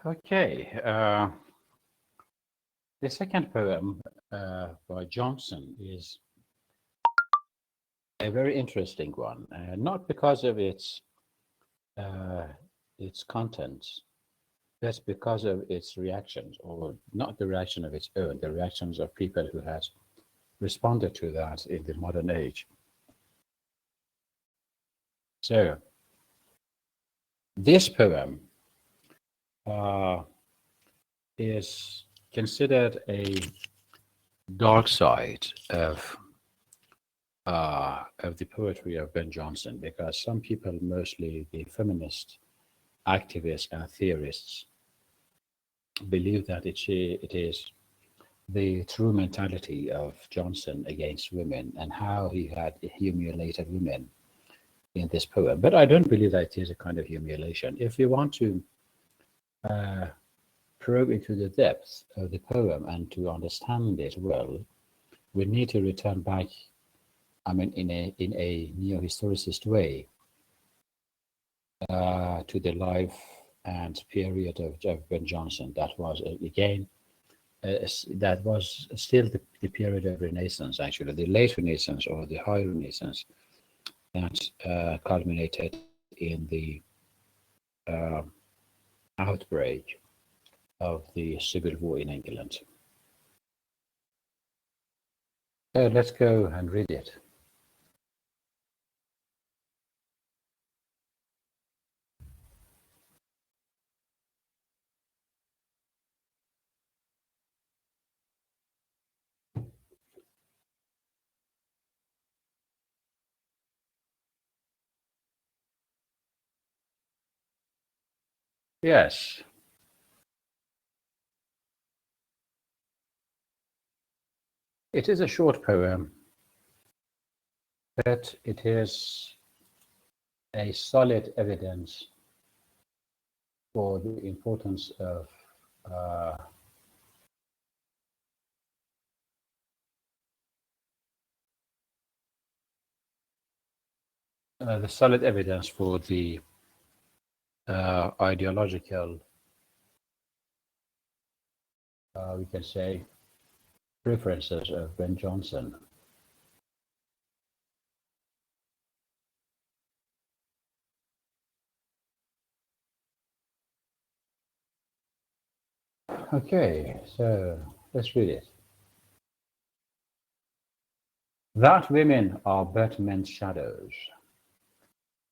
Okay. The second poem by Johnson is a very interesting one, not because of its contents, but because of its reactions, or not the reaction of its own, the reactions of people who has responded to that in the modern age. So, this poem is considered a dark side of the poetry of Ben Jonson, because some people, mostly the feminist activists and theorists, believe that it is the true mentality of Johnson against women and how he had humiliated women in this poem. But I don't believe that it is a kind of humiliation. If we want to probe into the depth of the poem and to understand it well, we need to return back, I mean, in a neo-historicist way, to the life and period of Ben Jonson. That was again, that was still the period of Renaissance, actually, the late Renaissance or the high Renaissance, that culminated in the outbreak of the Civil War in England. So let's go and read it. Yes. It is a short poem, but it is a solid evidence for the importance of the solid evidence for the ideological, we can say, preferences of Ben Jonson. Okay, so let's read it. That women are but men's shadows.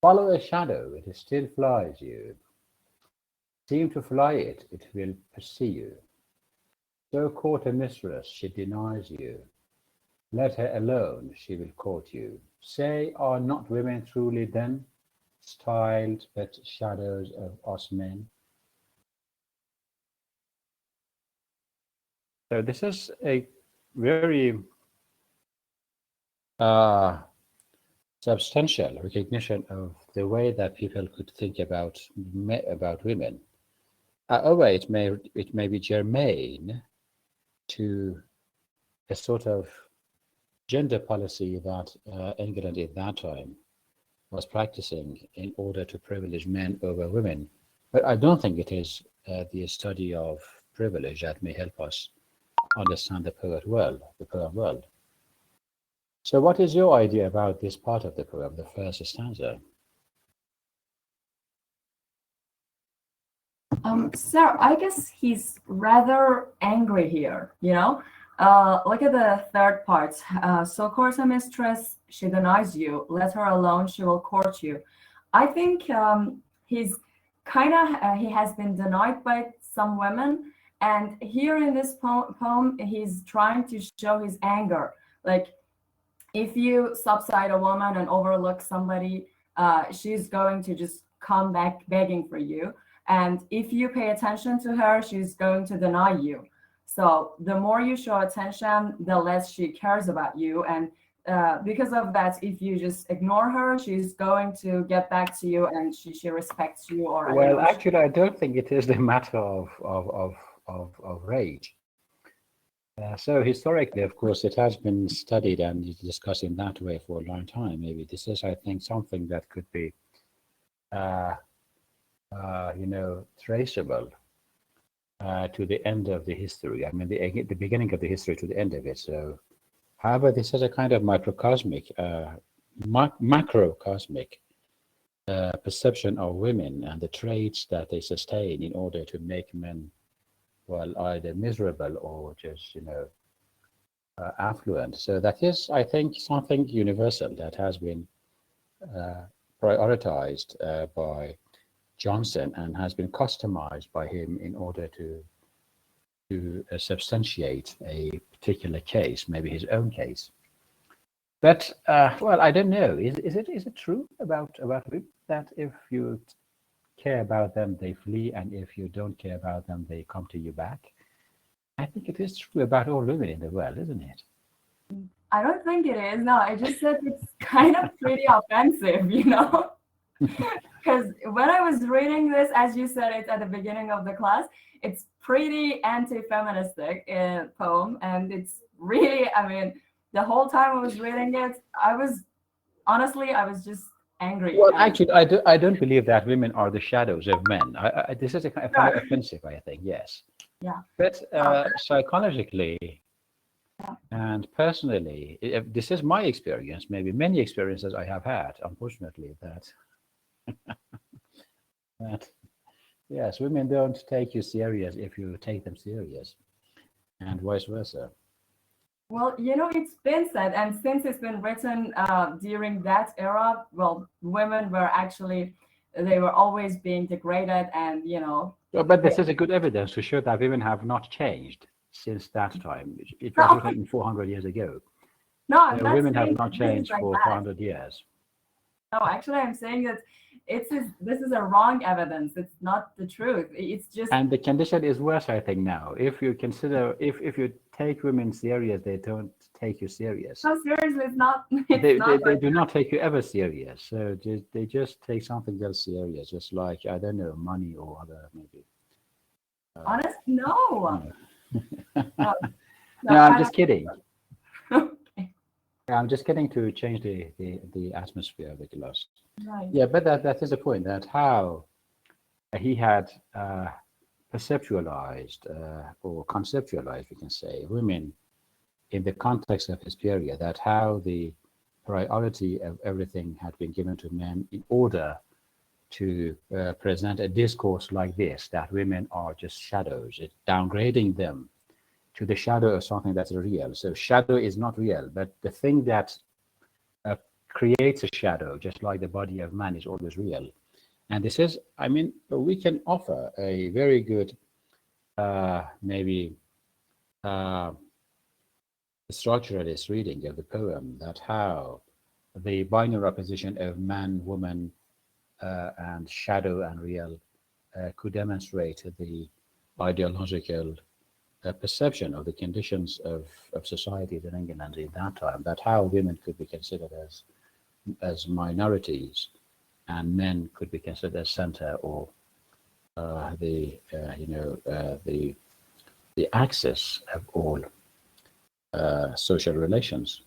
Follow a shadow, it still flies you. Seem to fly it, it will pursue you. So court a mistress, she denies you. Let her alone, she will court you. Say, are not women truly then styled but shadows of us men? So this is a very substantial recognition of the way that people could think about women. However, it may be germane to a sort of gender policy that England at that time was practicing in order to privilege men over women. But I don't think it is the study of privilege that may help us understand the poem well. So what is your idea about this part of the poem, the first stanza? Sir, I guess he's rather angry here, you know? Look at the third part. So courts a mistress, she denies you. Let her alone, she will court you. I think he's kind of, he has been denied by some women. And here in this poem, he's trying to show his anger. Like, if you subside a woman and overlook somebody, she's going to just come back begging for you. And if you pay attention to her, she's going to deny you. So the more you show attention, the less she cares about you. And because of that, if you just ignore her, she's going to get back to you, and she respects you. Or well, actually, I don't think it is the matter of rage. So historically, of course, it has been studied and discussed in that way for a long time. Maybe this is, I think, something that could be, traceable to the end of the history. I mean, the beginning of the history to the end of it. So, however, this is a kind of microcosmic, macrocosmic perception of women and the traits that they sustain in order to make men, well, either miserable or just, affluent. So that is, I think, something universal that has been prioritized by Johnson and has been customized by him in order to substantiate a particular case, maybe his own case. But well, I don't know. Is it true about women that if you care about them, they flee, and if you don't care about them, they come to you back? I think it is true about all women in the world, isn't it? I don't think it is. No, I just said it's kind of pretty offensive, Because when I was reading this, as you said, it's at the beginning of the class, it's pretty anti-feministic poem. And it's really, I mean, the whole time I was reading it, I was just angry. Well, actually, I don't believe that women are the shadows of men. This is a kind of offensive, I think, yes. Yeah. But psychologically and personally, this is my experience, maybe many experiences I have had, unfortunately, that yes, women don't take you serious if you take them serious, and vice versa. Well, it's been said, and since it's been written during that era, well, women were actually, they were always being degraded, and But this is a good evidence to show that women have not changed since that time. It was written 400 years ago. No, I'm not women have saying not changed like for that. 400 years. No, actually, I'm saying that this is a wrong evidence. It's not the truth. It's just. And the condition is worse, I think, now. If you consider, if you take women serious, they don't take you serious. No, seriously, it's not. They do not take you ever serious. So they just take something else serious, just like, I don't know, money or other maybe. Honest, no. No, I'm just kidding. I'm just getting to change the atmosphere of the class. Right. Yeah, but that is the point, that how he had perceptualized or conceptualized, we can say, women in the context of his period, that how the priority of everything had been given to men in order to present a discourse like this, that women are just shadows, it's downgrading them to the shadow of something that's real. So shadow is not real, but the thing that creates a shadow, just like the body of man, is always real. And this is, I mean, we can offer a very good, maybe, structuralist reading of the poem, that how the binary opposition of man, woman, and shadow and real could demonstrate the ideological perception of the conditions of societies in England in that time, that how women could be considered as minorities and men could be considered as center, or the axis of all social relations.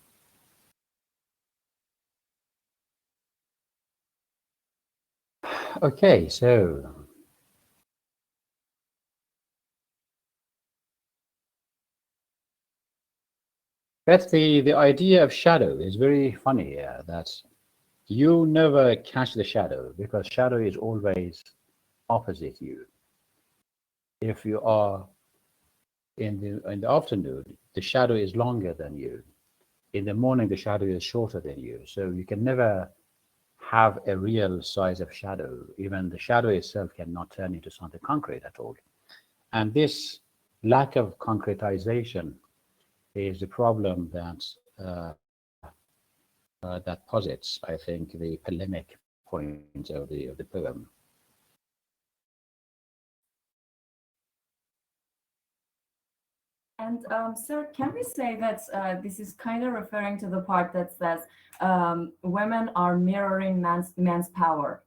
Okay, so that's the idea of shadow is very funny here, that you never catch the shadow because shadow is always opposite you. If you are in the afternoon, the shadow is longer than you. In the morning, the shadow is shorter than you. So you can never have a real size of shadow. Even the shadow itself cannot turn into something concrete at all. And this lack of concretization is the problem that that posits, I think, the polemic point of the poem. And sir, can we say that this is kind of referring to the part that says women are mirroring man's power?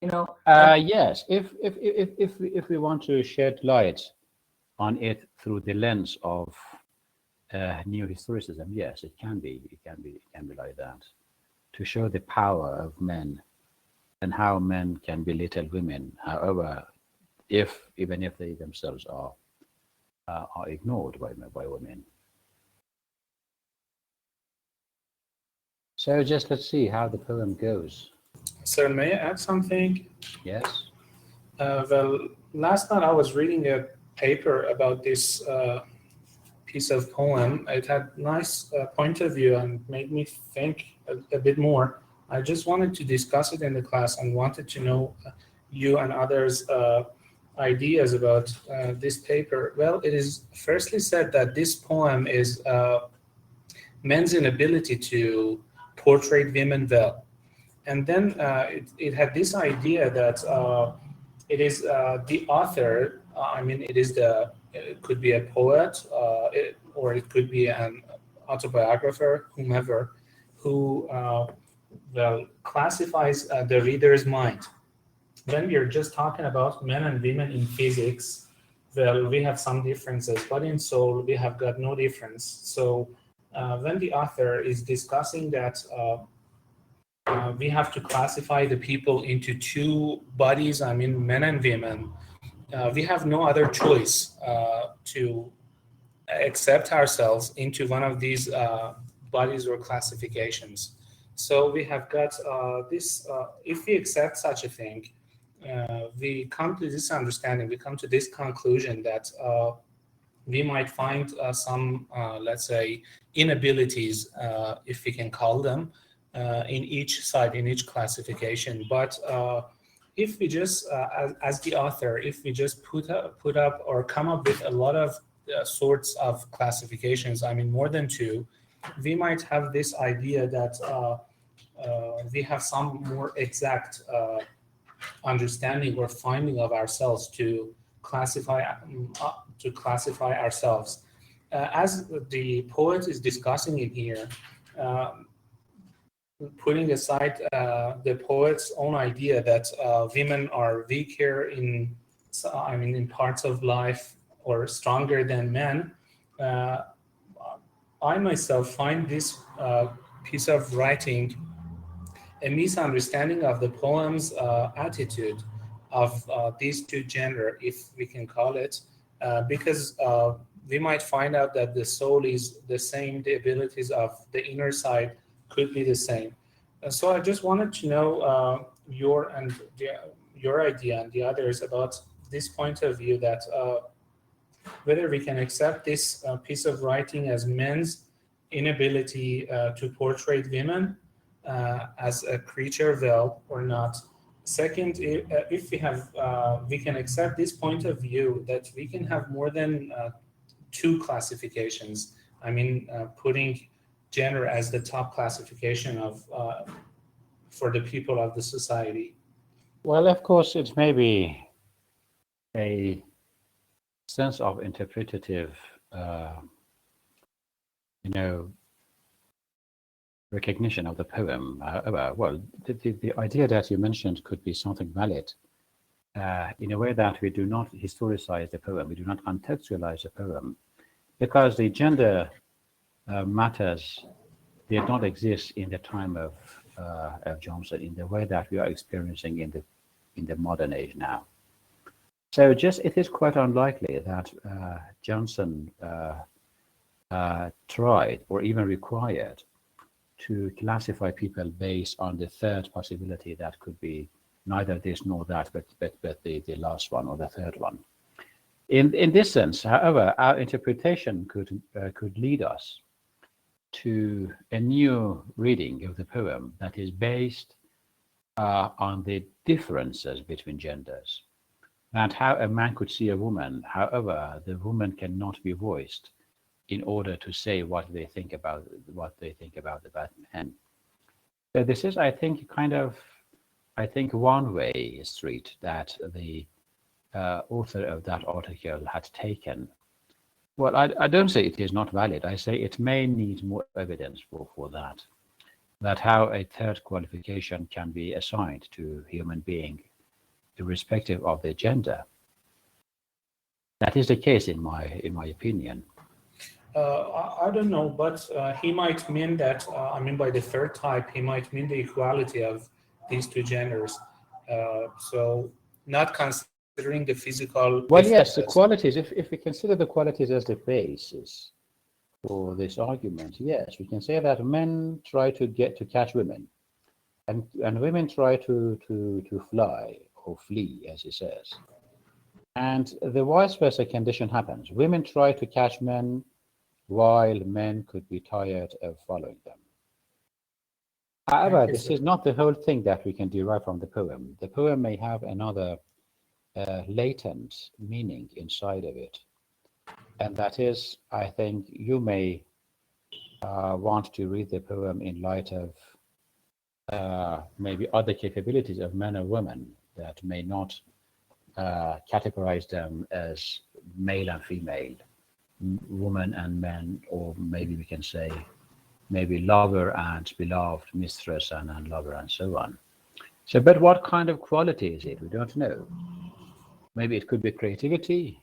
Yes, if we want to shed light on it through the lens of new historicism, yes, it can be like that, to show the power of men and how men can belittle women. However, even if they themselves are ignored by women. So just let's see how the poem goes. Sir, may I add something? Yes. Well, last night I was reading a paper about this piece of poem. It had nice point of view and made me think a bit more. I just wanted to discuss it in the class and wanted to know you and others' ideas about this paper. Well, it is firstly said that this poem is men's inability to portray women well. And then it had this idea that it is the author, it could be a poet, or it could be an autobiographer, whomever, who classifies the reader's mind. When we are just talking about men and women in physics, well, we have some differences, but in soul, we have got no difference. So when the author is discussing that we have to classify the people into two bodies, men and women, we have no other choice to accept ourselves into one of these bodies or classifications. So we have got this, if we accept such a thing, we come to this understanding, we come to this conclusion that we might find some, let's say, inabilities, if we can call them, in each side, in each classification. But if we just, as the author, if we just put up or come up with a lot of sorts of classifications, more than two, we might have this idea that we have some more exact understanding or finding of ourselves to classify ourselves. As the poet is discussing it here, putting aside the poet's own idea that women are weaker in parts of life or stronger than men, I myself find this piece of writing a misunderstanding of the poem's attitude of these two gender, if we can call it, because we might find out that the soul is the same, the abilities of the inner side could be the same. So I just wanted to know your idea and the others about this point of view, that whether we can accept this piece of writing as men's inability to portray women as a creature well or not. Second, if we can accept this point of view that we can have more than two classifications, putting gender as the top classification of for the people of the society. Well, of course, it may be a sense of interpretative, recognition of the poem. Well, the idea that you mentioned could be something valid in a way that we do not historicize the poem, we do not contextualize the poem, because the gender matters did not exist in the time of Johnson in the way that we are experiencing in the modern age now. So it is quite unlikely that Johnson tried or even required to classify people based on the third possibility that could be neither this nor that, but the last one or the third one. In this sense, however, our interpretation could lead us to a new reading of the poem that is based on the differences between genders, and how a man could see a woman, however, the woman cannot be voiced in order to say what they think about men. So this is, I think, one way street that the author of that article had taken. Well, I don't say it is not valid. I say it may need more evidence for that how a third qualification can be assigned to human being, irrespective of their gender. That is the case in my opinion. I don't know, but he might mean that, by the third type, he might mean the equality of these two genders. So not considering considering the physical Well, yes, the differences. qualities, if we consider the qualities as the basis for this argument, yes, we can say that men try to catch women, and women try to fly or flee, as he says. And the vice versa condition happens. Women try to catch men while men could be tired of following them. However, Thank you, this sir. is not the whole thing that we can derive from the poem. The poem may have another latent meaning inside of it. And that is, I think you may want to read the poem in light of maybe other capabilities of men or women that may not categorize them as male and female, woman and men, or maybe we can say maybe lover and beloved, mistress and lover, and so on. So, but what kind of quality is it? We don't know. Maybe it could be creativity,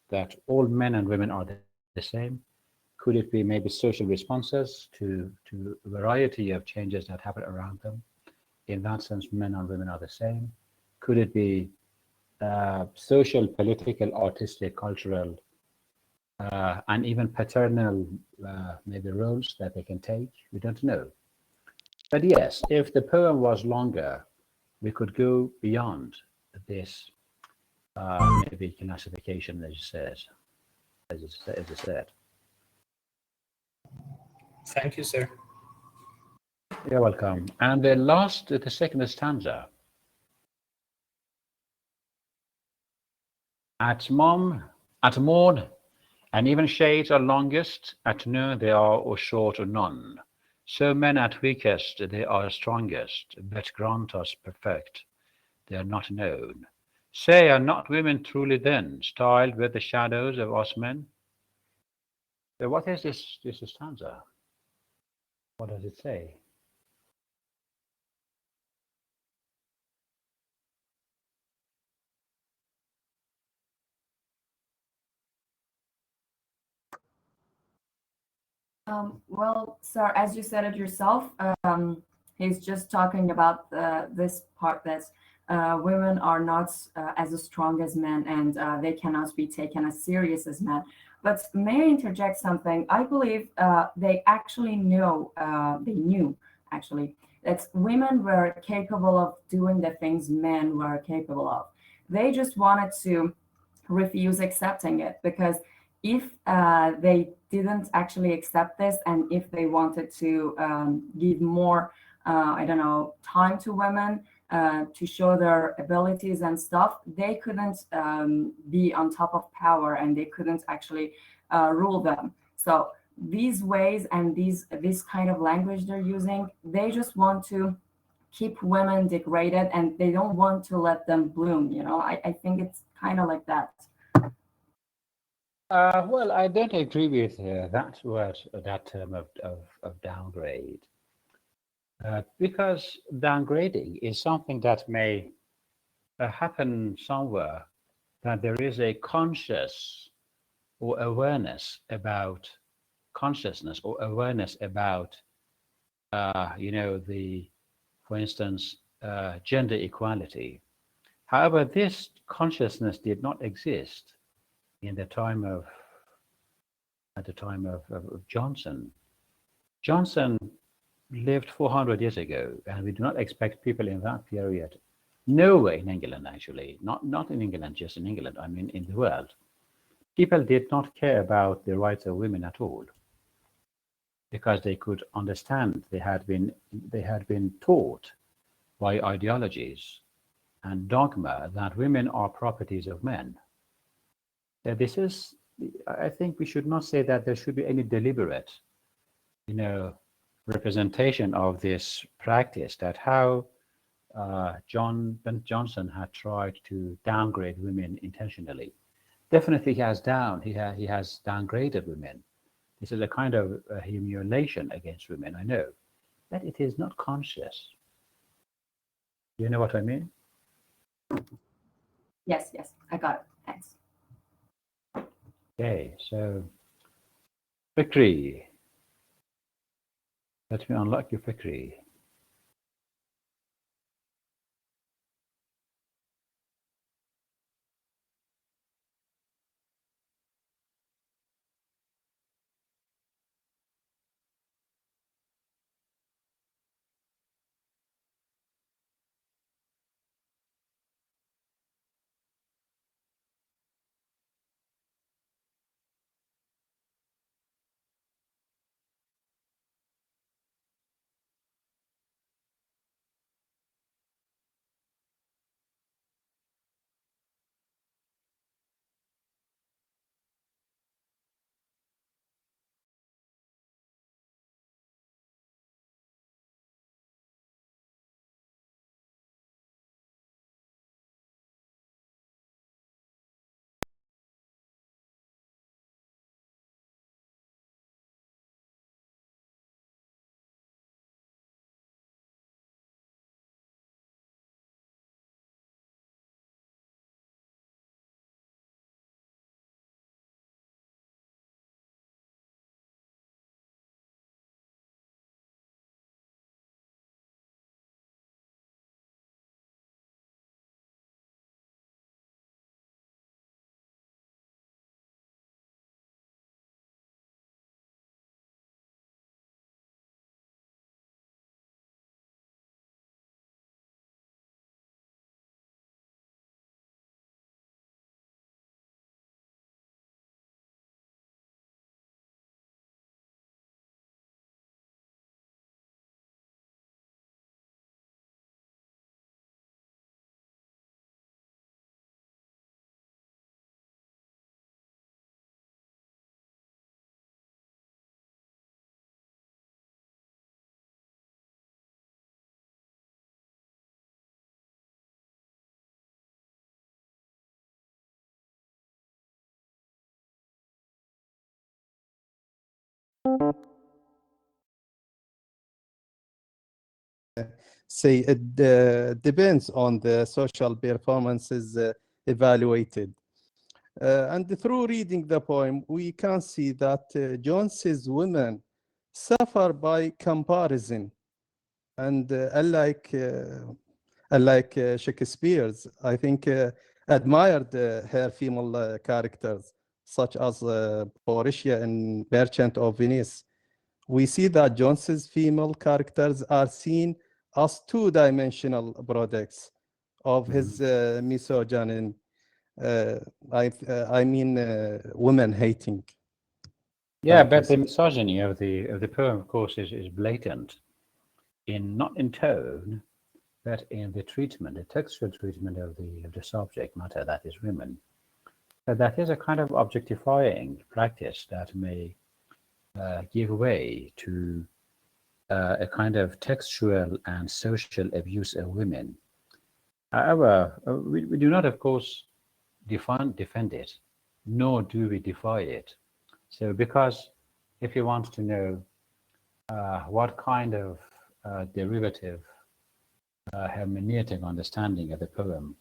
that all men and women are the same. Could it be maybe social responses to a variety of changes that happen around them? In that sense, men and women are the same. Could it be social, political, artistic, cultural, and even paternal maybe roles that they can take? We don't know. But yes, if the poem was longer, we could go beyond this maybe classification, as you said. Thank you, sir. You're welcome. And the second stanza. At morn, and even shades are longest, at noon they are or short or none. So men at weakest they are strongest, but grant us perfect, they are not known. Say, are not women truly then styled with the shadows of us men? So what is this stanza? What does it say? Well, sir, as you said it yourself, he's just talking about this part that women are not as strong as men, and they cannot be taken as serious as men. But may I interject something? I believe they actually knew actually that women were capable of doing the things men were capable of. They just wanted to refuse accepting it, because if they didn't actually accept this, and if they wanted to give more, I don't know, time to women to show their abilities and stuff, they couldn't be on top of power, and they couldn't actually rule them. So these ways and this kind of language they're using, they just want to keep women degraded, and they don't want to let them bloom. I think it's kind of like that. Well, I don't agree with that word, that term of downgrade, because downgrading is something that may happen somewhere, that there is a conscious or awareness about consciousness or awareness about, for instance, gender equality. However, this consciousness did not exist at the time of Johnson. Johnson lived 400 years ago, and we do not expect people in that period, nowhere in England actually, not in England, just in England, I mean in the world, people did not care about the rights of women at all, because they could understand they had been taught by ideologies and dogma that women are properties of men. This is, I think we should not say that there should be any deliberate, representation of this practice, that how Ben Johnson had tried to downgrade women intentionally. Definitely he has downgraded women. This is a kind of humiliation against women, I know, but it is not conscious. You know what I mean? Yes, I got it. Thanks. Okay, so Fikri. Let me unlock your Fikri. say it depends on the social performances evaluated. And through reading the poem, we can see that Jones's women suffer by comparison. And unlike Shakespeare's, I think admired her female characters, such as Portia in Merchant of Venice. We see that Jones's female characters are seen as two-dimensional products of his misogyny. I mean, women hating. Yeah, Thank but you, the misogyny of the poem, of course, is blatant, not in tone, but in the treatment, the textual treatment of the subject matter, that is women. So that is a kind of objectifying practice that may give way to a kind of textual and social abuse of women. However, we do not, of course, defend it, nor do we defy it. So, because if you want to know what kind of derivative hermeneutic understanding of the poem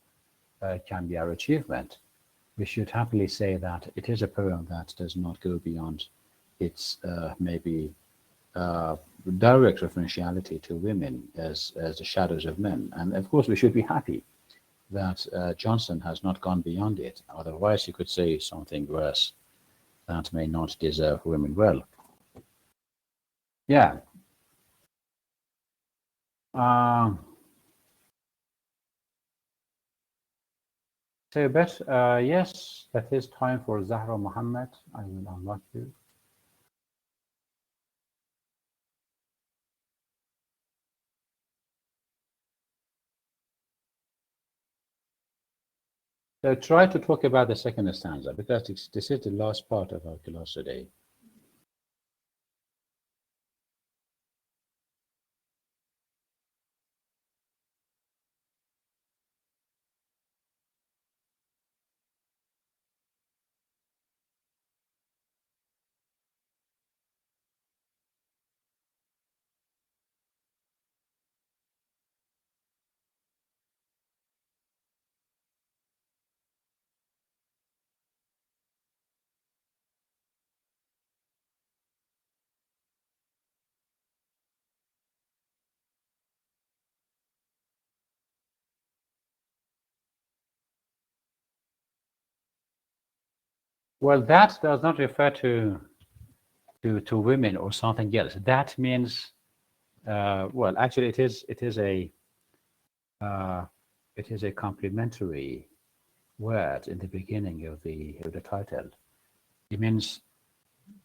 can be our achievement, we should happily say that it is a poem that does not go beyond its maybe direct referentiality to women as the shadows of men. And of course, we should be happy that Johnson has not gone beyond it. Otherwise, he could say something worse that may not deserve women well. Yeah. So, but yes, that is time for Zahra Muhammad. I will unlock you. So try to talk about the second stanza, because this is the last part of our class today. Well, that does not refer to women or something else. That means, well, actually, it is a complementary word in the beginning of the title. It means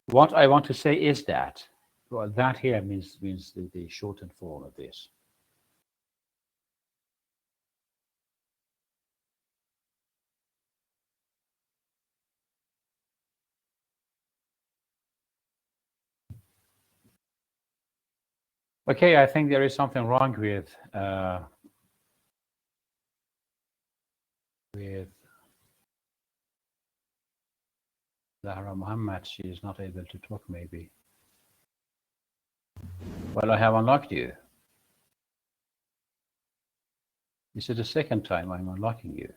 what I want to say is that. Well, that here means the shortened form of this. Okay, I think there is something wrong with Zahra Muhammad. She is not able to talk, maybe. Well, I have unlocked you. This is the second time I'm unlocking you.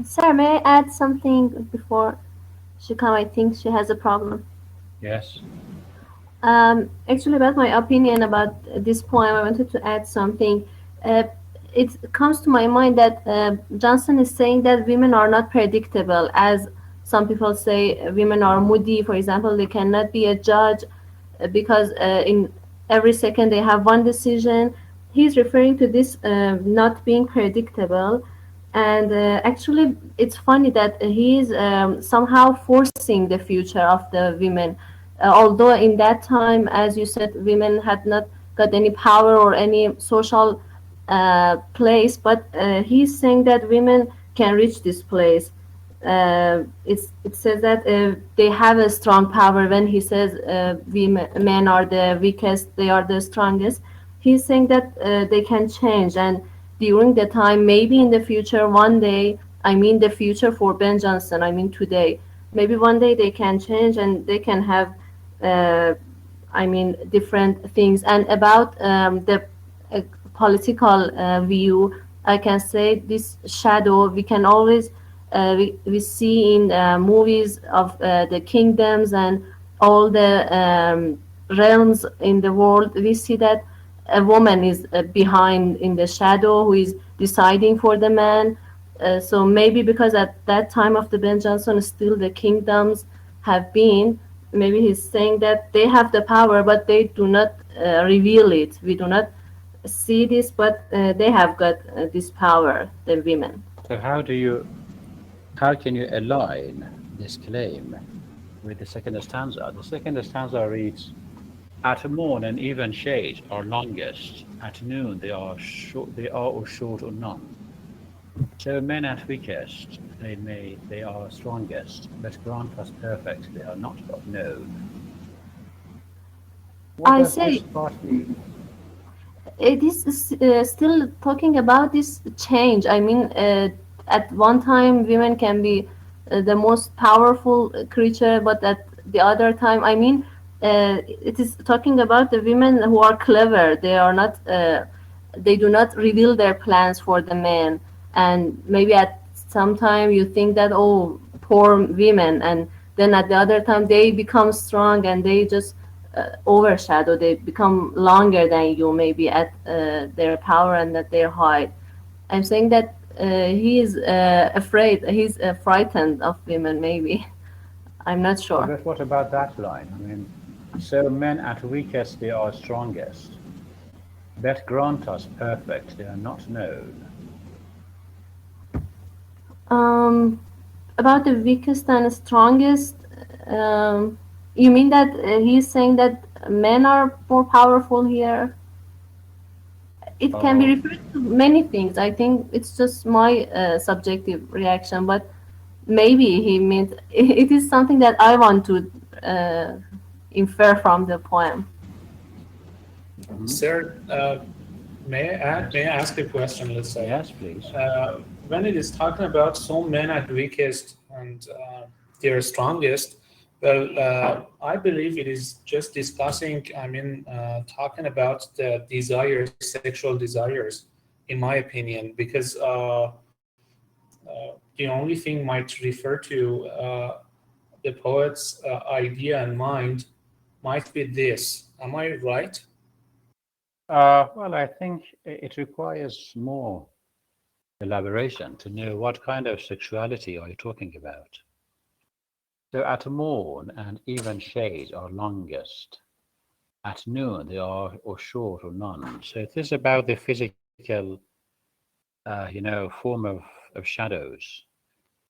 Sir, may I add something before she come? I think she has a problem. Yes. Actually, about my opinion about this poem, I wanted to add something. It comes to my mind that Johnson is saying that women are not predictable, as some people say women are moody. For example, they cannot be a judge because in every second they have one decision. He's referring to this not being predictable. And actually, it's funny that he is somehow forcing the future of the women. Although in that time, as you said, women had not got any power or any social place, but he's saying that women can reach this place. it says that they have a strong power. When he says men are the weakest, they are the strongest, he's saying that they can change, and during the time, maybe in the future, one day, I mean the future for Ben Jonson, I mean today, maybe one day they can change and they can have I mean different things. And about the political view, I can say this shadow we can always we see in movies of the kingdoms and all the realms in the world. We see that a woman is behind in the shadow who is deciding for the man. So maybe because at that time of the Ben Jonson, still the kingdoms have been, maybe he's saying that they have the power, but they do not reveal it. We do not see this, but they have got this power, the women. So how can you align this claim with the second stanza? The second stanza reads, "At morn and even shades are longest. At noon they are or short or none. So men at weakest they are strongest, but grant us perfect they are not but known." What I does say this part mean? it is still talking about this change. I mean, at one time, women can be the most powerful creature, but at the other time, I mean, it is talking about the women who are clever. They are not, they do not reveal their plans for the men. And maybe at some time you think that, oh, poor women, and then at the other time they become strong and they just overshadow, they become longer than you, maybe at their power and at their height. I'm saying that he is afraid, he's frightened of women, maybe. I'm not sure. But what about that line? I mean, so men at weakest they are strongest, but grant us perfect they are not known. About the weakest and strongest, um, you mean that he's saying that men are more powerful here? It can be referred to many things. I think it's just my subjective reaction, but maybe he meant it is something that I want to infer from the poem. Sir, may I ask a question? Let's say Yes, please. when it is talking about some men at weakest and their strongest, well, I believe it is just discussing, I mean, talking about the desires, sexual desires, in my opinion, because the only thing might refer to the poet's idea and mind might be this. Am I right? Well, I think it requires more elaboration to know what kind of sexuality are you talking about. So at morn and even shades are longest. At noon they are or short or none. So it is about the physical, form of shadows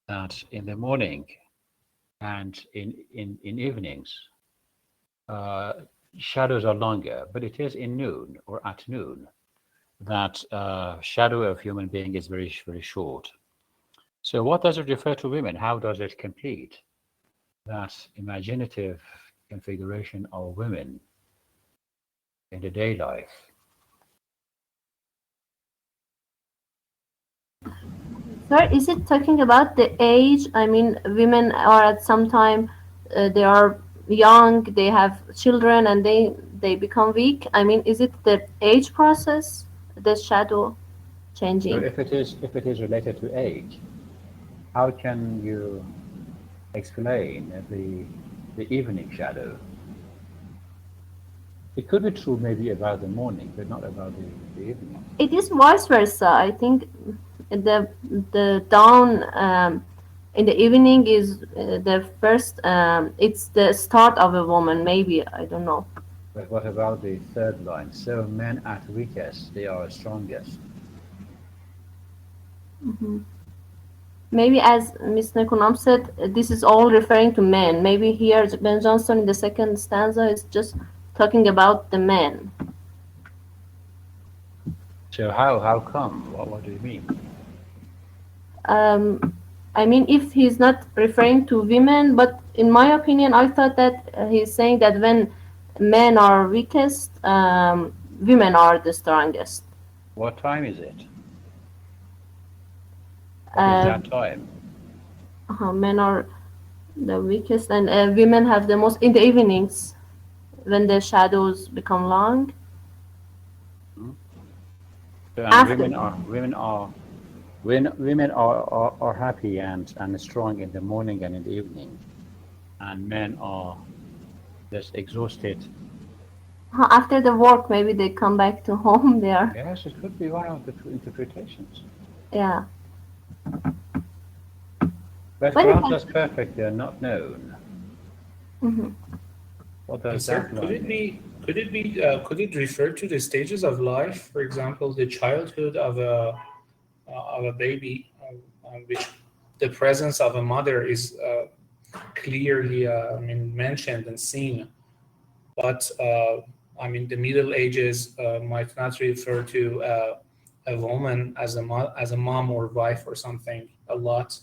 that in the morning and in evenings, shadows are longer, but it is in noon or at noon that shadow of human being is very, very short. So what does it refer to women? How does it complete that imaginative configuration of women in the day life? Sir, is it talking about the age? I mean, women are at some time, they are young, they have children, and they become weak. I mean, is it the age process, the shadow So changing? if it is related to age, how can you explain the evening shadow? It could be true maybe about the morning, but not about the evening. It is vice versa. I think the dawn in the evening is the first. It's the start of a woman. Maybe, I don't know. But what about the third line? So men at weakest, they are strongest. Maybe as Miss Nekunam said, this is all referring to men. Maybe here Ben Jonson in the second stanza is just talking about the men. So how come? What do you mean? I mean, if he's not referring to women, but in my opinion, I thought that he's saying that when men are weakest, women are the strongest. What time is it? What is that time? Men are the weakest, and women have the most in the evenings when the shadows become long. So, and After. women are happy and strong in the morning and in the evening, and men are just exhausted. After the work, maybe they come back to home. They are, Yes, it could be one of the two interpretations. yeah. But But grant us perfect, they are not known. What does Sir, that line mean? could it refer to the stages of life? For example, the childhood of a baby, which the presence of a mother is clearly, mentioned and seen. But the Middle Ages might not refer to a woman as a mom or wife or something a lot.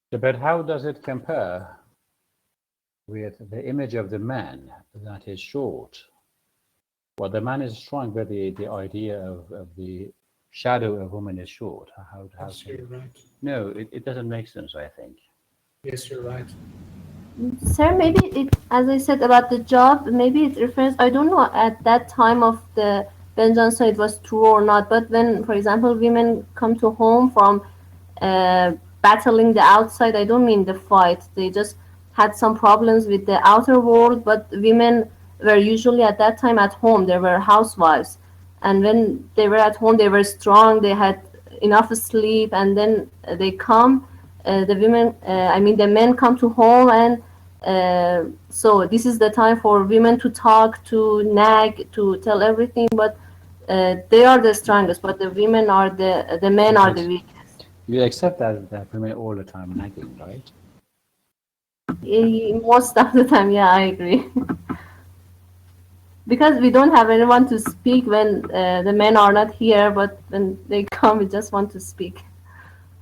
But how does it compare with the image of the man that is short? Well, the man is strong, but the idea of the shadow of woman is short. Yes, you're right. No, it doesn't make sense, I think. Yes, you're right. Sir, maybe it, as I said about the job, maybe it refers, I don't know at that time of the Ben Jonson it was true or not, but when, for example, women come to home from battling the outside, I don't mean the fight, they just had some problems with the outer world, but women were usually at that time at home, they were housewives. And when they were at home, they were strong, they had enough sleep, and then they come the men come to home, and so this is the time for women to talk, to nag, to tell everything, but they are the strongest, but the women are the men are the weakest. You accept that women all the time nagging, right? Most of the time, yeah, I agree. Because we don't have anyone to speak when the men are not here, but when they come, we just want to speak.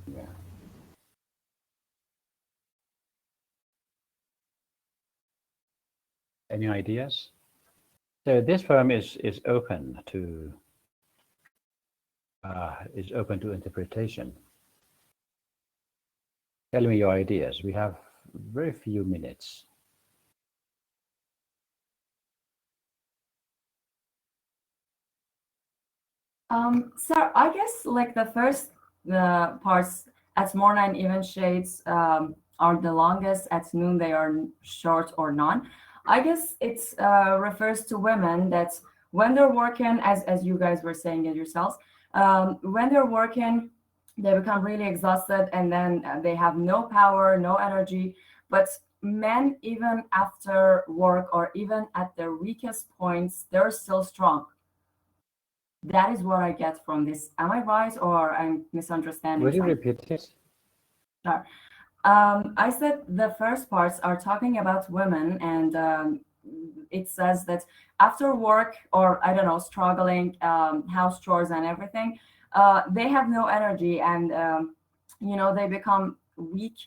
Yeah. Any ideas? So this poem is open to interpretation. Tell me your ideas. We have very few minutes. Sir, I guess like the first parts at morn and even shades are the longest. At noon they are short or none. I guess it refers to women that when they're working, as you guys were saying it yourselves, when they're working, they become really exhausted and then they have no power, no energy. But men, even after work or even at their weakest points, they're still strong. That is what I get from this. Am I right or I'm misunderstanding Will you something? repeat it? Sure. I said the first parts are talking about women, and it says that after work or I don't know, struggling, house chores and everything, they have no energy and they become weak.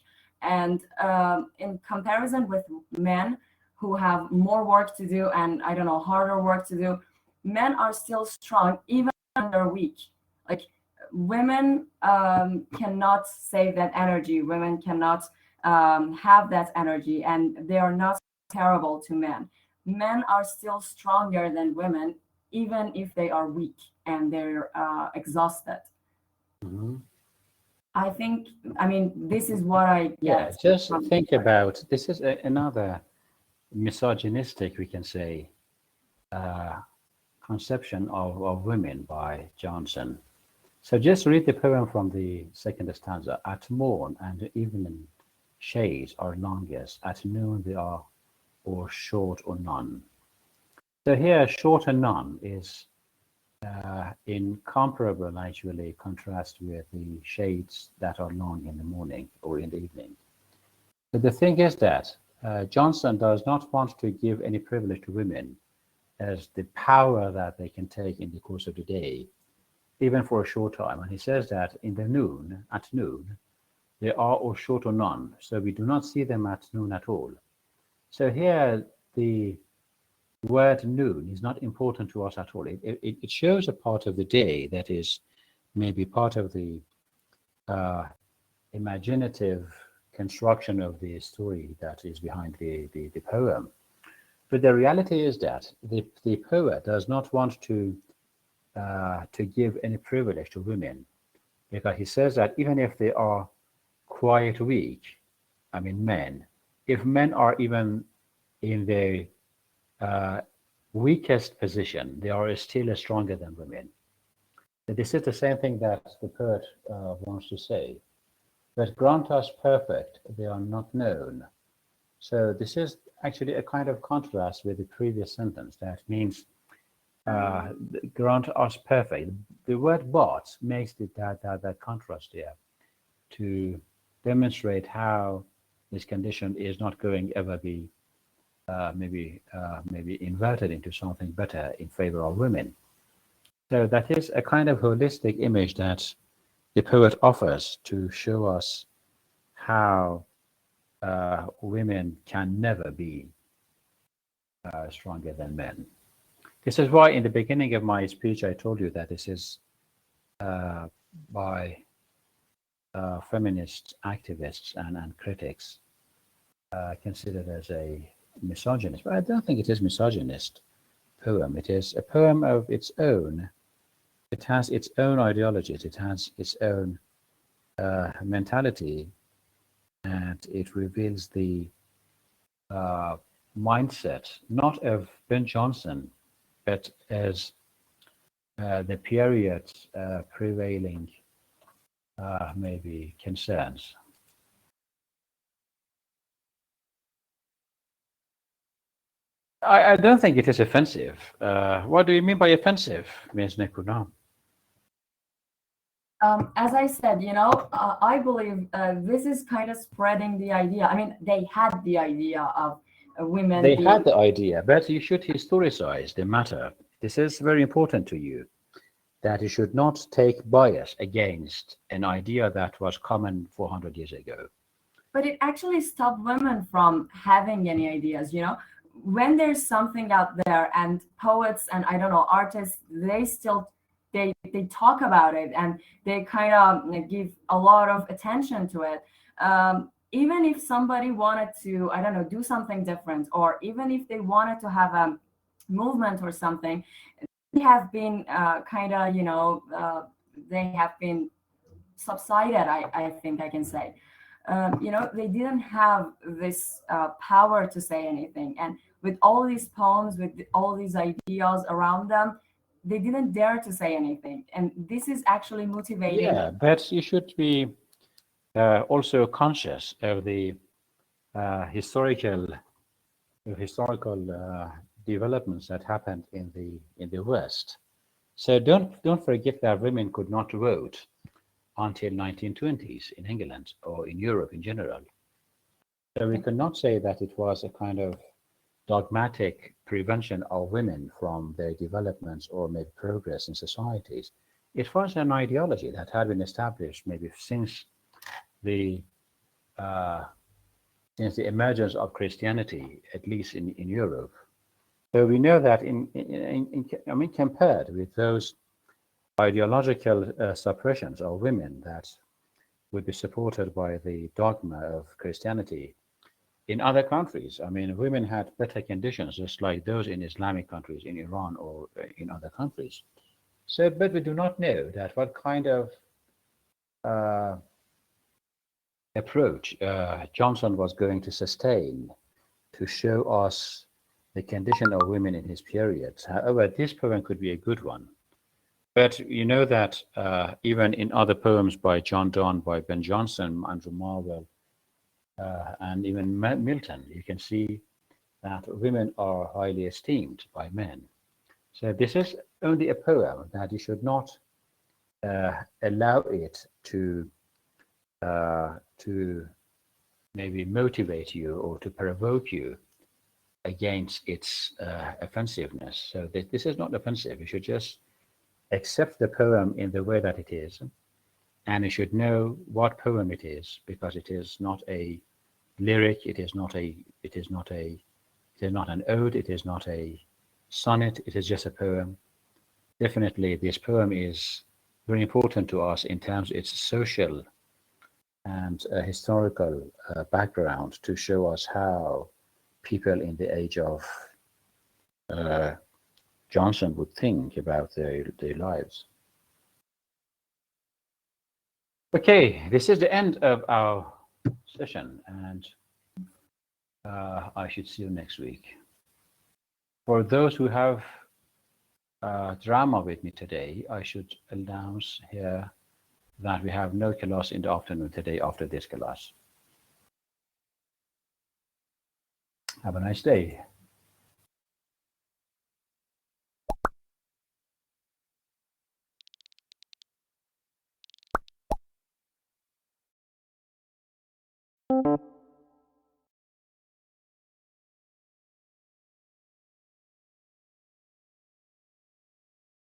And in comparison with men who have more work to do and I don't know, harder work to do, men are still strong even when they're weak. Like women cannot save that energy. Women cannot have that energy, and they are not terrible to men. Men are still stronger than women, even if they are weak and they're exhausted. Mm-hmm. I mean, this is what I get. Yeah, just think about this is another misogynistic, we can say, conception of women by Johnson. So just read the poem from the second stanza. At morn and evening shades are longest, at noon they are or short or none. So here short and none is incomparable, actually, contrast with the shades that are long in the morning or in the evening. But the thing is that Johnson does not want to give any privilege to women as the power that they can take in the course of the day, even for a short time. And he says that at noon, They are or short or none. So we do not see them at noon at all. So here the word noon is not important to us at all. It shows a part of the day that is maybe part of the imaginative construction of the story that is behind the poem. But the reality is that the poet does not want to give any privilege to women, because he says that even if they are quite weak, I mean men, if men are even in the weakest position, they are still stronger than women. This is the same thing that the poet wants to say. But grant us perfect, they are not known. So this is actually a kind of contrast with the previous sentence. That means grant us perfect. The word but makes that contrast there to demonstrate how this condition is not going ever be maybe inverted into something better in favor of women. So that is a kind of holistic image that the poet offers to show us how women can never be stronger than men. This is why in the beginning of my speech I told you that this is by feminist activists and critics considered as a misogynist. But I don't think it is misogynist poem. It is a poem of its own. It has its own ideologies. It has its own mentality, and it reveals the mindset not of Ben Jonson, but as the period prevailing maybe concerns. I don't think it is offensive. What do you mean by offensive, Ms. Nekuna? As I said, I believe this is kind of spreading the idea. I mean, they had the idea of women. They had the idea, but you should historicize the matter. This is very important to you, that you should not take bias against an idea that was common 400 years ago. But it actually stopped women from having any ideas, When there's something out there and poets and, I don't know, artists, they talk about it and they kind of give a lot of attention to it. Even if somebody wanted to, I don't know, do something different, or even if they wanted to have a movement or something, they have been they have been subsided, I think I can say. They didn't have this power to say anything. And with all these poems, with all these ideas around them, they didn't dare to say anything. And this is actually motivating. Yeah, but you should be also conscious of the historical developments that happened in the West. So don't forget that women could not vote until 1920s in England or in Europe in general. So we cannot say that it was a kind of dogmatic prevention of women from their developments or maybe progress in societies. It was an ideology that had been established maybe since the emergence of Christianity, at least in Europe. So we know that compared with those ideological suppressions of women that would be supported by the dogma of Christianity, in other countries, women had better conditions, just like those in Islamic countries, in Iran or in other countries. So, but we do not know that what kind of approach Johnson was going to sustain to show us the condition of women in his period. However, this poem could be a good one. But you know that even in other poems by John Donne, by Ben Jonson, Andrew Marvell, and even Milton, you can see that women are highly esteemed by men. So this is only a poem that you should not allow it to maybe motivate you or to provoke you against its offensiveness. So this is not offensive. You should just accept the poem in the way that it is and you should know what poem it is, because it is not a lyric, it is not an ode, it is not a sonnet, it is just a poem. Definitely, this poem is very important to us in terms of its social and historical background, to show us how people in the age of Johnson would think about their lives. Okay, this is the end of our session, and I should see you next week. For those who have drama with me today, I should announce here that we have no class in the afternoon today after this class. Have a nice day.